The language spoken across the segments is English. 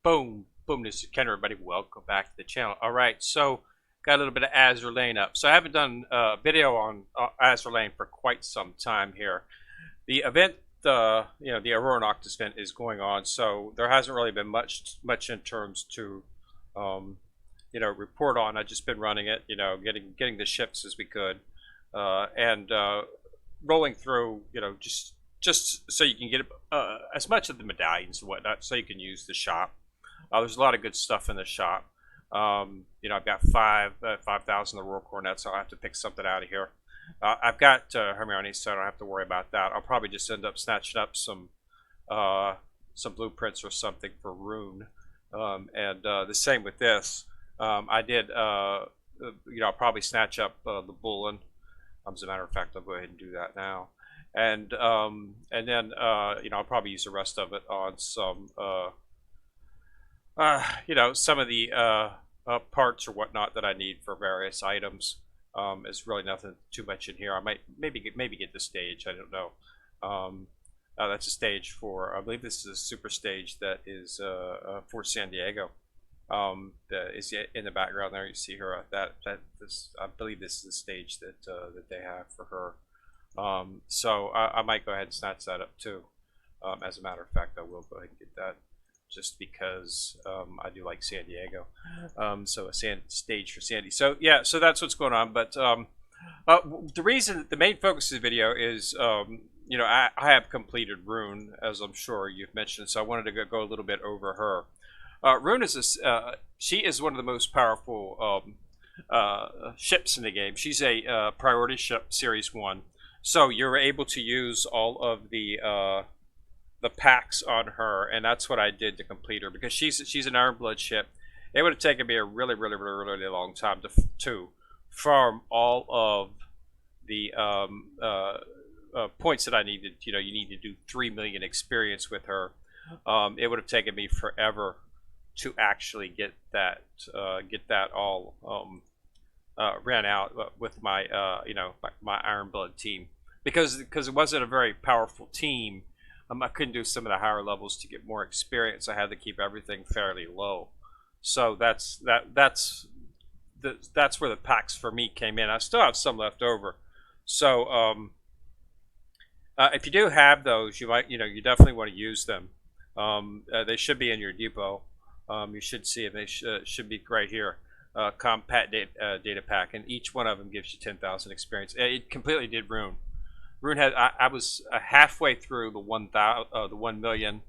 Boom, boom, this is Ken, everybody. Welcome back to the channel. All right, so got a little bit of Azure Lane up. So I haven't done a video on Azure Lane for quite some time here. The event, the Aurora Noctis event is going on, so there hasn't really been much in terms to, report on. I've just been running it, getting the ships as we could, and rolling through, just so you can get as much of the medallions and whatnot, so you can use the shop. There's a lot of good stuff in the shop. I've got 5,000 Aurora Cornets, so I'll have to pick something out of here. I've got Hermione, so I don't have to worry about that. I'll probably just end up snatching up some blueprints or something for Rune, and the same with this. I did, I'll probably snatch up the Bullen. As a matter of fact, I'll go ahead and do that now, and then I'll probably use the rest of it on some. Some of the parts or whatnot that I need for various items. It's really nothing too much in here. I might maybe get the stage. I don't know. That's a stage for. I believe this is a super stage that is for San Diego. That is in the background there. You see her. I believe this is the stage that they have for her. So I might go ahead and snatch that up too. As a matter of fact, I will go ahead and get that. Just because I do like San Diego, so a stage for Sandy. So yeah, so that's what's going on. But the main focus of the video is, I have completed Rune, as I'm sure you've mentioned. So I wanted to go a little bit over her. Rune is she is one of the most powerful ships in the game. She's a priority ship, Series 1. So you're able to use all of the packs on her, and that's what I did to complete her, because she's an Ironblood ship. It would have taken me a really long time to farm all of the points that I needed. You need to do 3 million experience with her. It would have taken me forever to actually get that all ran out with my my Ironblood team, because it wasn't a very powerful team. I couldn't do some of the higher levels to get more experience. I had to keep everything fairly low. So that's where the packs for me came in. I still have some left over. So if you do have those, you might, you definitely want to use them. They should be in your depot. You should see them. They should be right here. Compact data pack, and each one of them gives you 10,000 experience. It completely did Rune. Rune had. I was halfway through the 1 million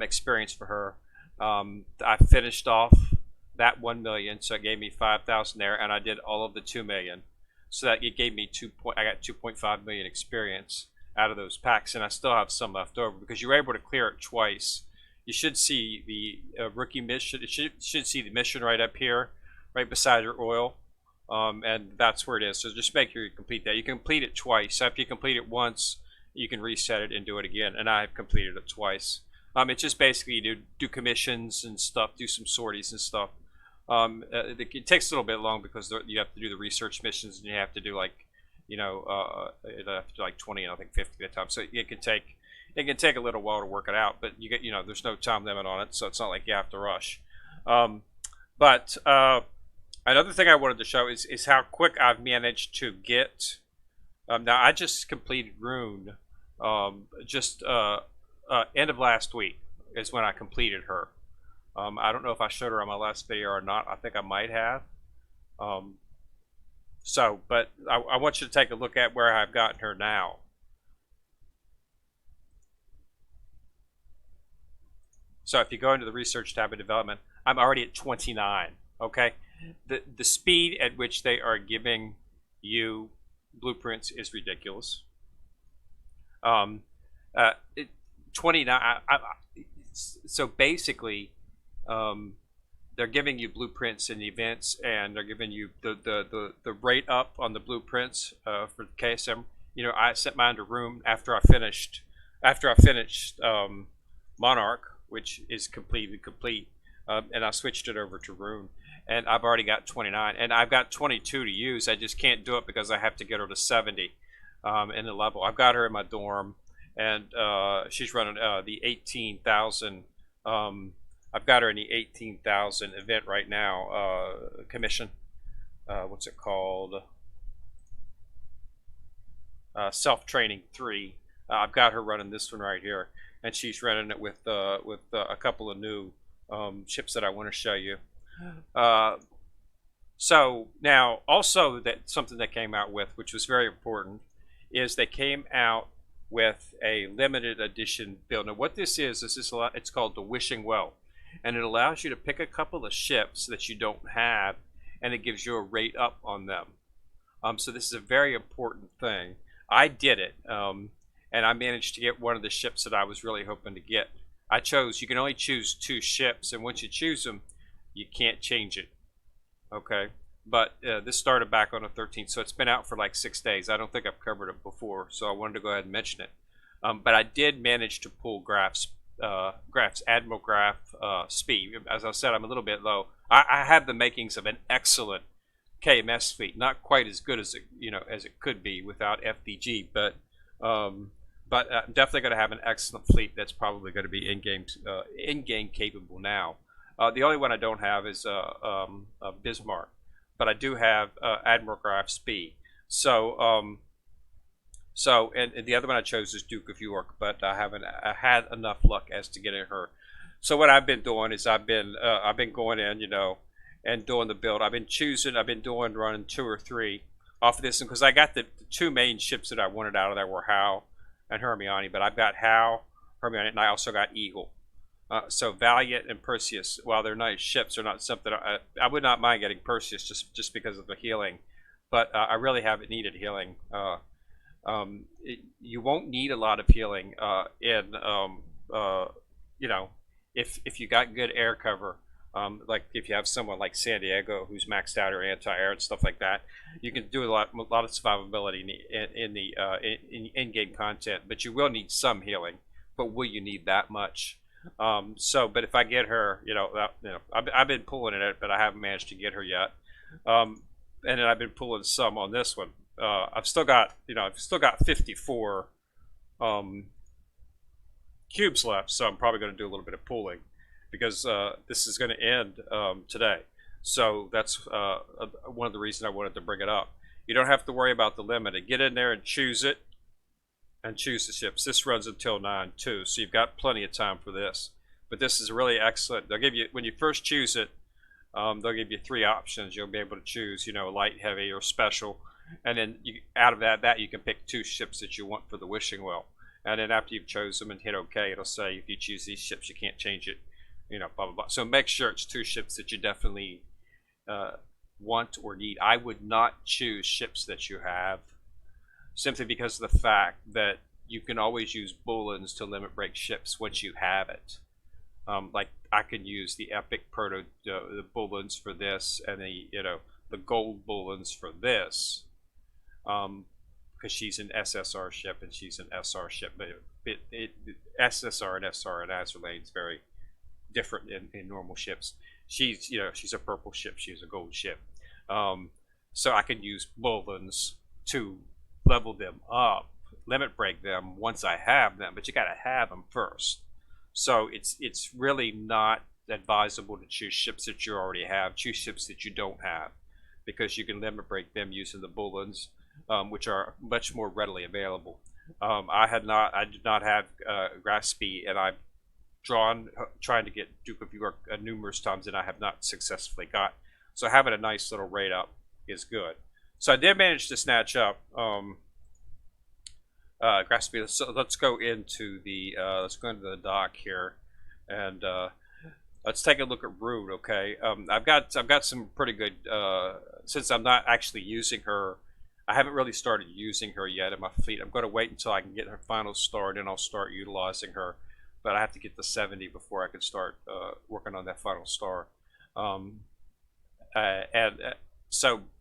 experience for her. I finished off that 1 million, so it gave me 5,000 there, and I did all of the 2 million, so that it gave me I got 2.5 million experience out of those packs, and I still have some left over because you were able to clear it twice. You should see the rookie mission. It should see the mission right up here, right beside your oil. And that's where it is. So just make sure you complete that. You can complete it twice. So if you complete it once, you can reset it and do it again. And I've completed it twice. It's just basically you do commissions and stuff, do some sorties and stuff. It takes a little bit long because you have to do the research missions, and you have to do like, like 20 and I think 50 at a time. So it can take a little while to work it out. But there's no time limit on it, so it's not like you have to rush. Another thing I wanted to show is how quick I've managed to get. Now I just completed Rune. End of last week is when I completed her. I don't know if I showed her on my last video or not. I think I might have. But I want you to take a look at where I've gotten her now. So if you go into the research tab of development, I'm already at 29. Okay. The speed at which they are giving you blueprints is ridiculous. 29. So basically, they're giving you blueprints in events, and they're giving you the rate up on the blueprints for KSM. I sent mine to Rune after I finished Monarch, which is completely complete, and I switched it over to Rune. And I've already got 29, and I've got 22 to use. I just can't do it because I have to get her to 70 in the level. I've got her in my dorm, and she's running the 18,000 I've got her in the 18,000 event right now, commission. What's it called? Self-training 3. I've got her running this one right here, and she's running it with a couple of new ships that I want to show you. So now, also that something that came out with, which was very important, is they came out with a limited edition build. Now, what this is it's called the Wishing Well, and it allows you to pick a couple of ships that you don't have, and it gives you a rate up on them. So this is a very important thing. I did it, and I managed to get one of the ships that I was really hoping to get. You can only choose 2 ships, and once you choose them, you can't change it. Okay, but this started back on the 13th, so it's been out for like 6 days. I don't think I've covered it before, so I wanted to go ahead and mention it. But I did manage to pull Admiral Graf speed. As I said, I'm a little bit low. I have the makings of an excellent KMS fleet, not quite as good as it could be without FDG, but I'm definitely going to have an excellent fleet that's probably going to be in-game capable now. The only one I don't have is Bismarck, but I do have Admiral Graf speed. And the other one I chose is Duke of York, but I had enough luck as to getting her. So what I've been doing is I've been going in, and doing the build. I've been running 2 or 3 off of this, because I got the 2 main ships that I wanted out of there were Howe and Hermione, but I've got Howe, Hermione, and I also got Eagle. So Valiant and Perseus, while they're nice ships, are not something I would not mind getting Perseus just because of the healing, but I really haven't needed healing. You won't need a lot of healing if you got good air cover. Like if you have someone like San Diego who's maxed out or anti-air and stuff like that, you can do a lot of survivability in the in-game content. But you will need some healing. But will you need that much? But if I get her, I've been pulling it, but I haven't managed to get her yet. And then I've been pulling some on this one. I've still got 54 cubes left, so I'm probably going to do a little bit of pulling, because this is going to end today. So that's one of the reasons I wanted to bring it up. You don't have to worry about the limit. Get in there and choose it, and choose the ships. This runs until 9/2, so you've got plenty of time for this. But this is really excellent. They'll give you, when you first choose it, they'll give you 3 options. You'll be able to choose, light, heavy, or special. And then out of that you can pick 2 ships that you want for the Wishing Well. And then after you've chosen them and hit OK, it'll say if you choose these ships, you can't change it. Blah, blah, blah. So make sure it's 2 ships that you definitely want or need. I would not choose ships that you have, simply because of the fact that you can always use Bullens to limit break ships once you have it. Like I can use the Epic Proto the Bullens for this, and the Gold Bullens for this, because she's an SSR ship and she's an SR ship. But SSR and SR and Azure lane is very different in normal ships. She's a purple ship. She's a gold ship. So I can use Bullens to level them up, limit break them once I have them, but you got to have them first. So it's really not advisable to choose ships that you already have. Choose ships that you don't have, because you can limit break them using the Bullens, which are much more readily available. I did not have Graf speed, and I've trying to get Duke of York numerous times, and I have not successfully got. So having a nice little rate up is good. So I did manage to snatch up Graf speed. So let's go into the dock here, and let's take a look at Rude. Okay, I've got some pretty good. Since I'm not actually using her, I haven't really started using her yet in my fleet. I'm going to wait until I can get her final star, and then I'll start utilizing her. But I have to get to 70 before I can start working on that final star.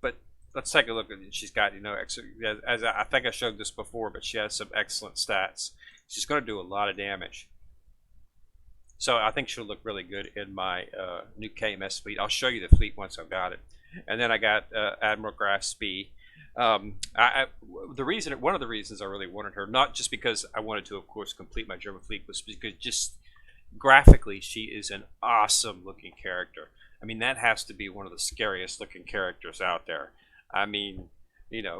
But let's take a look at it. She's got, as I think I showed this before, but she has some excellent stats. She's going to do a lot of damage. So I think she'll look really good in my new KMS fleet. I'll show you the fleet once I've got it. And then I got Admiral Graf speed. One of the reasons I really wanted her, not just because I wanted to, of course, complete my German fleet, was because just graphically, she is an awesome looking character. I mean, that has to be one of the scariest looking characters out there. I mean,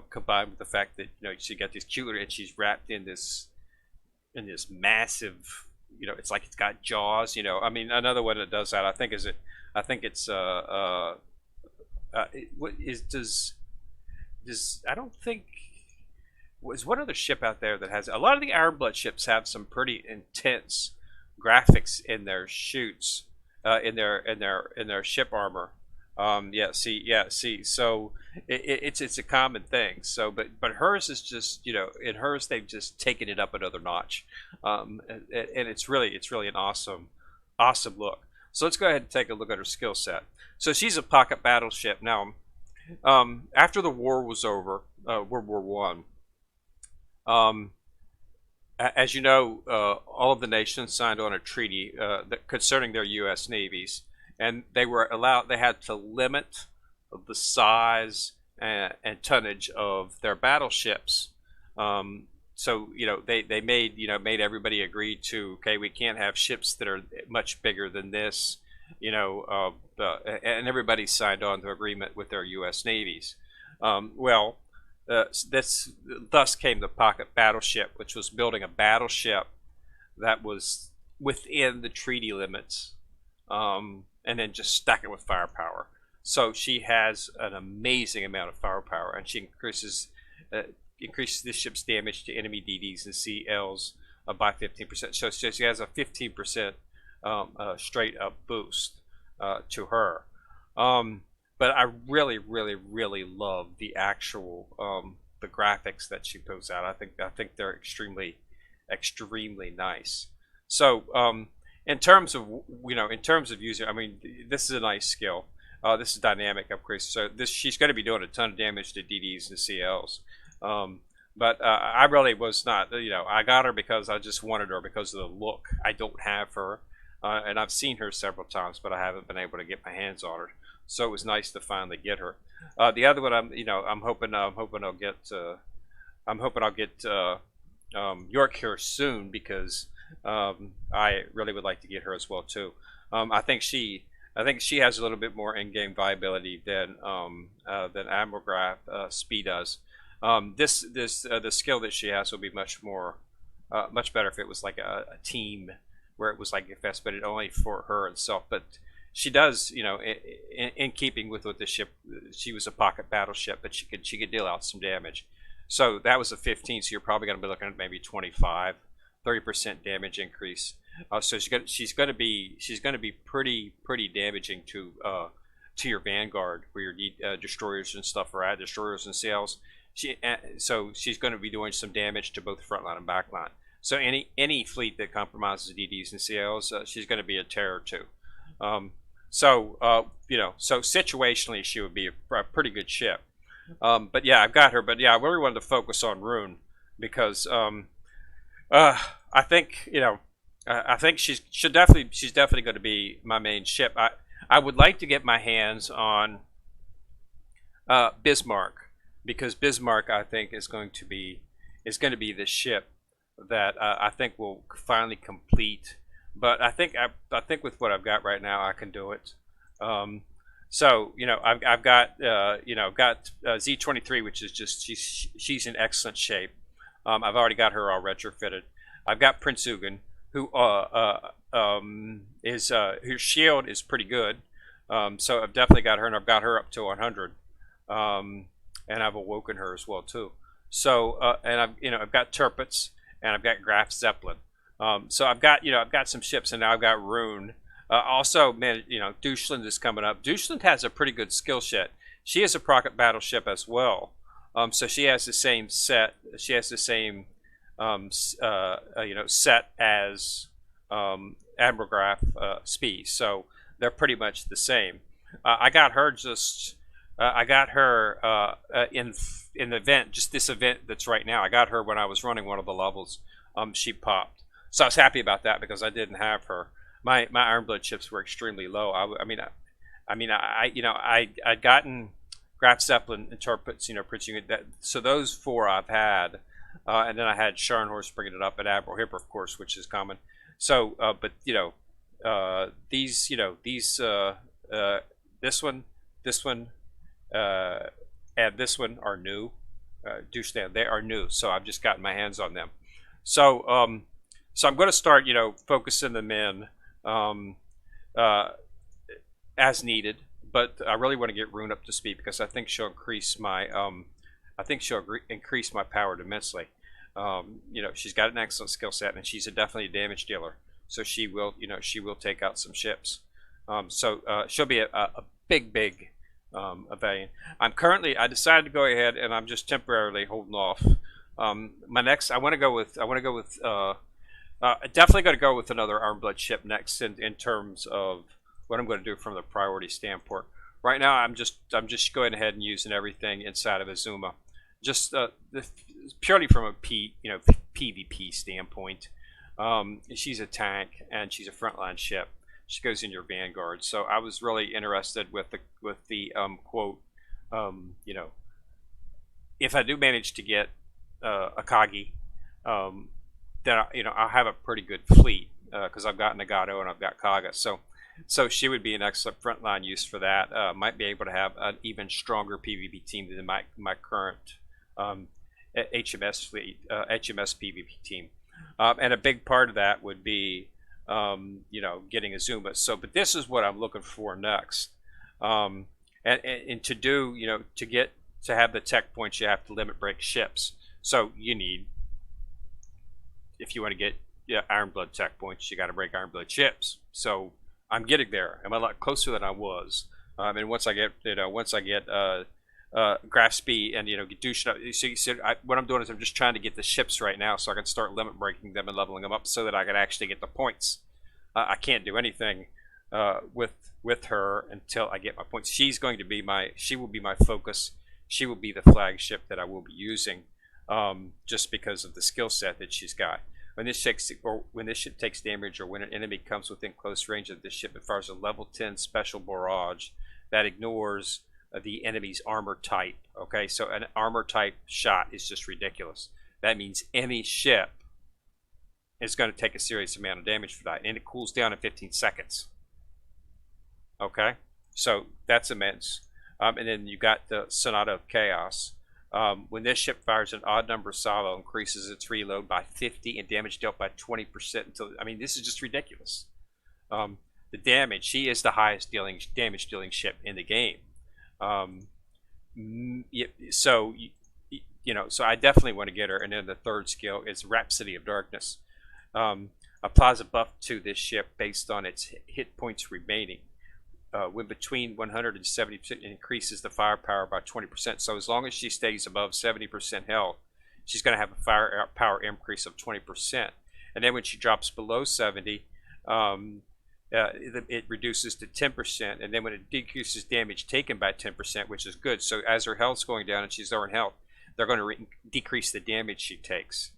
combined with the fact that she got these cute and she's wrapped in this massive, it's like it's got jaws. I mean, another one that does that, I think, I think it's what is does I don't think was one other ship out there that has a lot of the Ironblood ships have some pretty intense graphics in their shoots, in their ship armor. Yeah, see. So it's a common thing. So, but hers is just in hers they've just taken it up another notch, and it's really an awesome look. So let's go ahead and take a look at her skill set. So she's a pocket battleship now. After the war was over, World War One. Um, as you know, all of the nations signed on a treaty concerning their U.S. navies, and they were allowed. They had to limit the size and tonnage of their battleships. So they made everybody agree to, okay, we can't have ships that are much bigger than this. And everybody signed on to agreement with their U.S. navies. Well, thus came the pocket battleship, which was building a battleship that was within the treaty limits, and then just stack it with firepower. So she has an amazing amount of firepower, and she increases the ship's damage to enemy DDs and CLs by 15%. So she has a 15% straight up boost to her. But I really, really, really love the actual the graphics that she puts out. I think they're extremely nice. So in terms of using, I mean, this is a nice skill. This is dynamic upgrades. So she's going to be doing a ton of damage to DDs and CLs. But I really was not. I got her because I just wanted her because of the look. I don't have her, and I've seen her several times, but I haven't been able to get my hands on her. So it was nice to finally get her. The other one, I'm hoping I'll get York here soon because I really would like to get her as well too. I think she has a little bit more in-game viability than Admiral Graf Speed does. The skill that she has will be much better if it was like a team where it was like if but it only for her itself. But she does, in keeping with what the ship, she was a pocket battleship, but she could deal out some damage. So that was a 15. So you're probably going to be looking at maybe 25, 30% damage increase. So she's going to be pretty damaging to your vanguard where your destroyers and stuff are at, destroyers and sails. So she's going to be doing some damage to both front line and back line. So any fleet that compromises DDs and CLs, she's going to be a terror to. So situationally, she would be a pretty good ship. But yeah, I've got her. But yeah, I really wanted to focus on Rune because I think I think she's definitely going to be my main ship. I would like to get my hands on Bismarck because Bismarck I think is going to be the ship that I think will finally complete. But I think with what I've got right now, I can do it. So I've got Z23, which is just she's in excellent shape. I've already got her all retrofitted. I've got Prince Eugen, who her shield is pretty good. So I've definitely got her, and I've got her up to 100, and I've awoken her as well too. So and I've got Tirpitz, and I've got Graf Zeppelin. So I've got some ships, and now I've got Rune. Also, man, Deutschland is coming up. Deutschland has a pretty good skill set. She is a pocket battleship as well. So she has the same set. She has the same set as Admiral Graf Spee. So they're pretty much the same. I got her in the event, just this event that's right now. I got her when I was running one of the levels. She popped. So I was happy about that because I didn't have her. My Ironblood ships were extremely low. I'd gotten Graf Zeppelin and Tirpitz, that. So those four I've had, and then I had Scharnhorst bringing it up, and Admiral Hipper, of course, which is common. So, but these, this one, this one, uh, and this one are new. Do stand, they are new. So I've just gotten my hands on them. So, so I'm going to start, focusing them in um, uh, as needed. But I really want to get Rune up to speed because I think she'll increase my power immensely. She's got an excellent skill set, and she's definitely a damage dealer. So she will take out some ships. She'll be a big Avalian. I decided to go ahead, and I'm just temporarily holding off. I want to go with definitely going to go with another Armblood ship next in terms of what I'm going to do from the priority standpoint. Right now, I'm just going ahead and using everything inside of Azuma, just purely from a PvP standpoint. She's a tank and she's a frontline ship. She goes in your vanguard. So I was really interested with the quote. If I do manage to get Akagi, then I'll have a pretty good fleet because I've got Nagato and I've got Kaga. So she would be an excellent frontline use for that. Might be able to have an even stronger PvP team than my current HMS fleet, HMS PvP team. And a big part of that would be, getting Azuma. But this is what I'm looking for next. And to do, to have the tech points, you have to limit break ships. So you need, if you want to get Ironblood tech points, you got to break Ironblood ships. So I'm getting there. I'm a lot closer than I was. And once I get, graph speed and what I'm doing is I'm just trying to get the ships right now so I can start limit breaking them and leveling them up so that I can actually get the points. I can't do anything with her until I get my points. She will be my focus. She will be the flagship that I will be using, just because of the skill set that she's got. When this ship takes damage, or when an enemy comes within close range of this ship, it fires a level 10 special barrage that ignores the enemy's armor type. Okay, so an armor type shot is just ridiculous. That means any ship is going to take a serious amount of damage for that, and it cools down in 15 seconds. Okay, so that's immense. And then you got the Sonata of Chaos. When this ship fires an odd number salvo, increases its reload by 50 and damage dealt by 20% until. I mean, this is just ridiculous. The damage. She is the highest damage dealing ship in the game. So I definitely want to get her. And then the third skill is Rhapsody of Darkness. Applies a buff to this ship based on its hit points remaining. When between 170%, increases the firepower by 20%. So as long as she stays above 70% health, she's going to have a firepower increase of 20%. And then when she drops below 70, it reduces to 10%. And then when it decreases damage taken by 10%, which is good. So as her health's going down and she's low in health, they're going to decrease the damage she takes,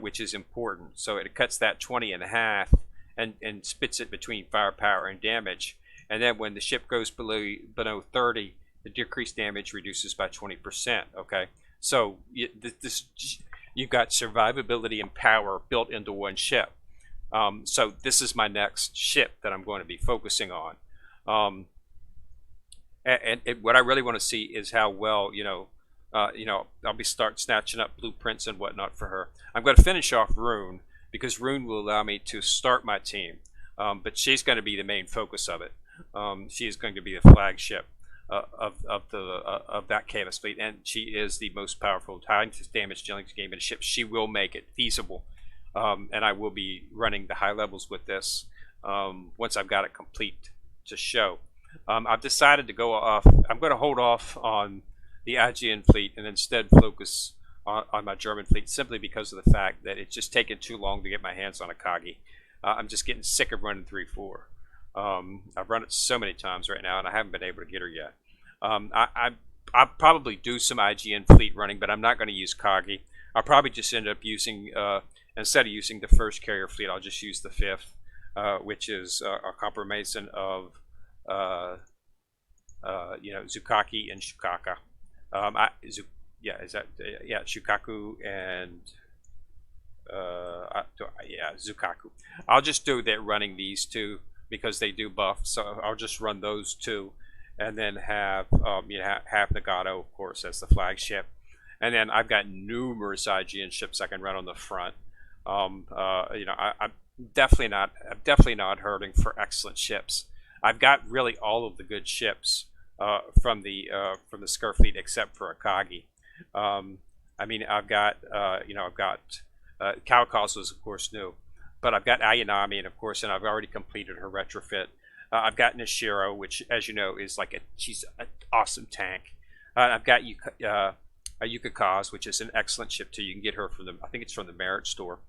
which is important. So it cuts that 20 in half and splits it between firepower and damage. And then when the ship goes below 30, the decreased damage reduces by 20%. Okay, so you've got survivability and power built into one ship. So this is my next ship that I'm going to be focusing on. And what I really want to see is how well I'll be start snatching up blueprints and whatnot for her. I'm going to finish off Rune because Rune will allow me to start my team, but she's going to be the main focus of it. She is going to be the flagship of that KMS fleet, and she is the most powerful high damage dealing game in a ship. She will make it feasible, and I will be running the high levels with this once I've got it complete to show. I've decided to go off. I'm going to hold off on the IJN fleet and instead focus on my German fleet, simply because of the fact that it's just taken too long to get my hands on Akagi. I'm just getting sick of running 3-4. I've run it so many times right now, and I haven't been able to get her yet. I'll probably do some IGN fleet running, but I'm not going to use Kagi. I'll probably just end up using, instead of using the first carrier fleet, I'll just use the fifth, which is a combination of, Zukaki and Shukaka. Shukaku and yeah, Zukaku. I'll just do that running these two because they do buff. So I'll just run those two, and then have have Nagato, of course, as the flagship, and then I've got numerous IGN ships I can run on the front. I'm definitely not hurting for excellent ships. I've got really all of the good ships from the Scur fleet except for Akagi. I mean, I've got Kalkos was of course new, but I've got Ayanami, and of course, and I've already completed her retrofit. I've got Nishiro, which, as you know, is she's an awesome tank. I've got Yuka Kaz, which is an excellent ship too. You can get her from I think it's from the Merit store.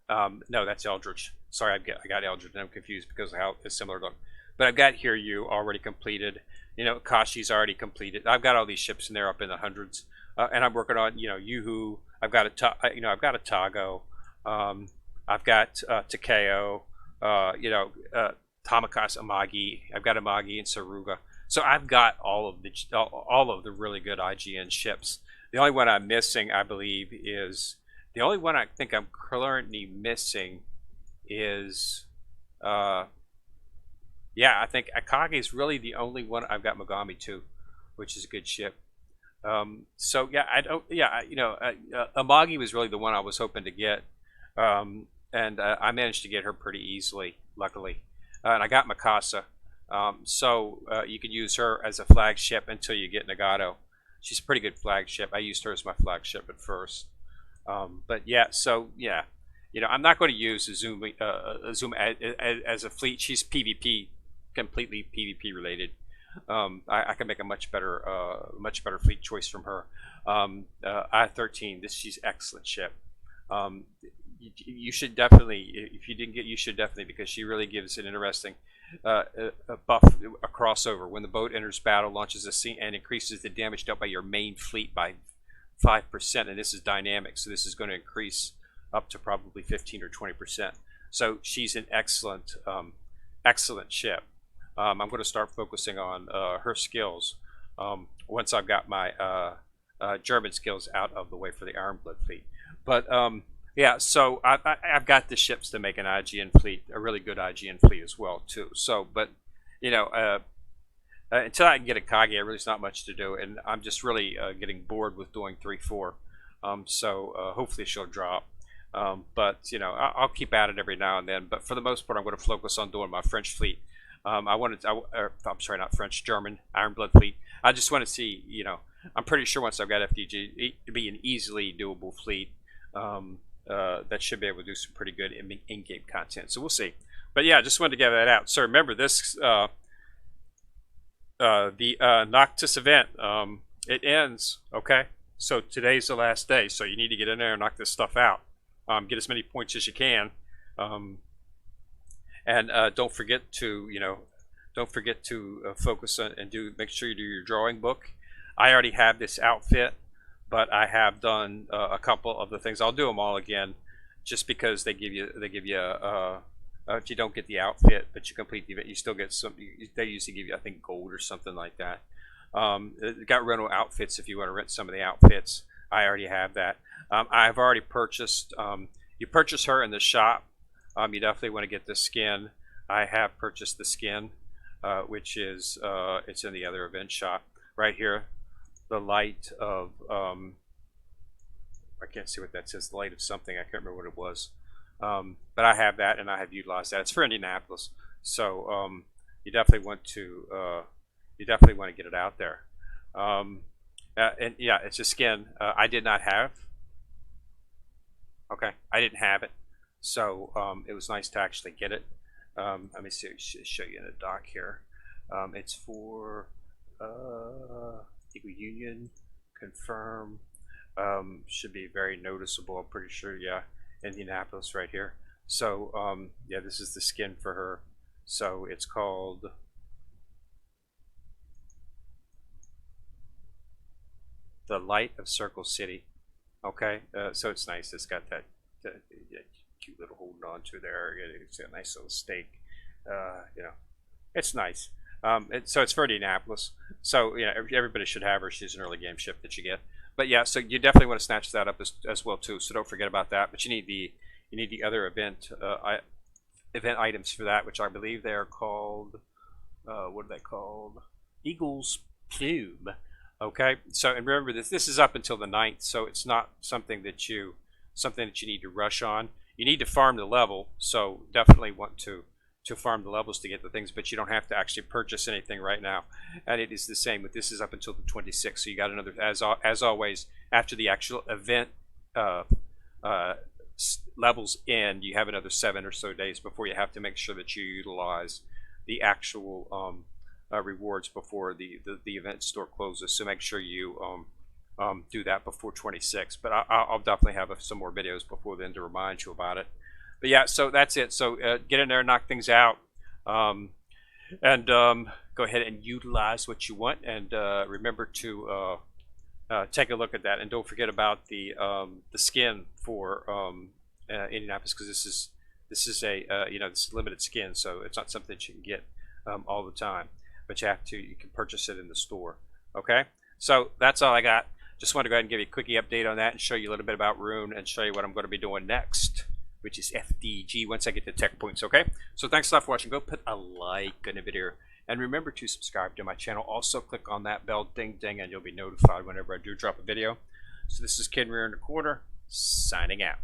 No, that's Eldritch. Sorry, I got Eldritch, and I'm confused because of how it's similar look. But I've got Hiryu already completed. Kashi's already completed. I've got all these ships, and they're up in the hundreds. And I'm working on, Yuhu. I've got I've got a Tago. I've got Takeo. Tamakas Amagi. I've got Amagi and Saruga. So I've got all of the really good IGN ships. The only one I'm missing, I believe, is the only one I think I'm currently missing is I think Akagi is really the only one. I've got Mogami too, which is a good ship. So yeah, Amagi was really the one I was hoping to get, and I managed to get her pretty easily, luckily. And I got Mikasa, so you can use her as a flagship until you get Nagato. She's a pretty good flagship. I used her as my flagship at first, but yeah. So yeah, I'm not going to use Azumi as a fleet. She's PvP, completely PvP related. I can make a much better fleet choice from her. I-13. She's excellent ship. You should definitely, if you didn't get, you should definitely, because she really gives an interesting a buff, a crossover. When the boat enters battle, launches a scene, and increases the damage dealt by your main fleet by 5%, and this is dynamic, so this is going to increase up to probably 15 or 20%. So she's an excellent ship. I'm going to start focusing on her skills once I've got my German skills out of the way for the Ironblood fleet. But yeah, so I've got the ships to make an IGN fleet, a really good IGN fleet as well too. So, but until I can get Akagi, there really is not much to do, and I'm just really getting bored with doing 3-4. So hopefully she'll drop. But I'll keep at it every now and then. But for the most part, I'm going to focus on doing my French fleet. I'm sorry, not French, German Ironblood fleet. I just want to see, I'm pretty sure once I've got FDG, it'll be an easily doable fleet. That should be able to do some pretty good in-game content. So we'll see. But yeah, just wanted to get that out. So remember this, the Noctis event, it ends, okay? So today's the last day, so you need to get in there and knock this stuff out. Get as many points as you can. And don't forget to, focus on and make sure you do your drawing book. I already have this outfit, but I have done a couple of the things. I'll do them all again, just because they give you if you don't get the outfit, but you complete the event, you still get some. They usually give you, I think, gold or something like that. Got rental outfits if you want to rent some of the outfits. I already have that. I've already purchased. You purchase her in the shop. You definitely want to get the skin. I have purchased the skin, which is it's in the other event shop right here. The light of I can't see what that says. The light of something. I can't remember what it was. But I have that, and I have utilized that. It's for Indianapolis, so you definitely want to get it out there. And yeah, it's a skin I did not have. Okay, I didn't have it, so it was nice to actually get it. Let me see, show you in the doc here. It's for Eagle Union, confirm. Should be very noticeable. I'm pretty sure. Yeah, Indianapolis right here. So yeah, this is the skin for her. So it's called the Light of Circle City. Okay, so it's nice. It's got that cute little holding on to there. It's a nice little stake. It's nice. So it's for Indianapolis. So everybody should have her. She's an early game ship that you get. But yeah, so you definitely want to snatch that up as well too. So don't forget about that. But you need the other event items for that, which I believe they are called. What are they called? Eagle's Plume. Okay. So and remember this is up until the 9th, so it's not something that you need to rush on. You need to farm the level, so definitely want to farm the levels to get the things, but you don't have to actually purchase anything right now. And it is the same with this is up until the 26th, so you got another, as always, after the actual event levels end, you have another 7 or so days before you have to make sure that you utilize the actual rewards before the event store closes. So make sure you do that before 26. But I'll definitely have some more videos before then to remind you about it. But yeah, so that's it. So get in there, knock things out, and go ahead and utilize what you want. And remember to take a look at that. And don't forget about the skin for Indianapolis, because this is a this limited skin, so it's not something that you can get all the time. But you can purchase it in the store. Okay, so that's all I got. Just wanted to go ahead and give you a quickie update on that and show you a little bit about Rune and show you what I'm going to be doing next, which is FDG once I get to tech points. Okay, so thanks a lot for watching. Go put a like on the video and remember to subscribe to my channel. Also click on that bell, ding ding, and you'll be notified whenever I do drop a video. So this is Ken Rear in the Corner signing out.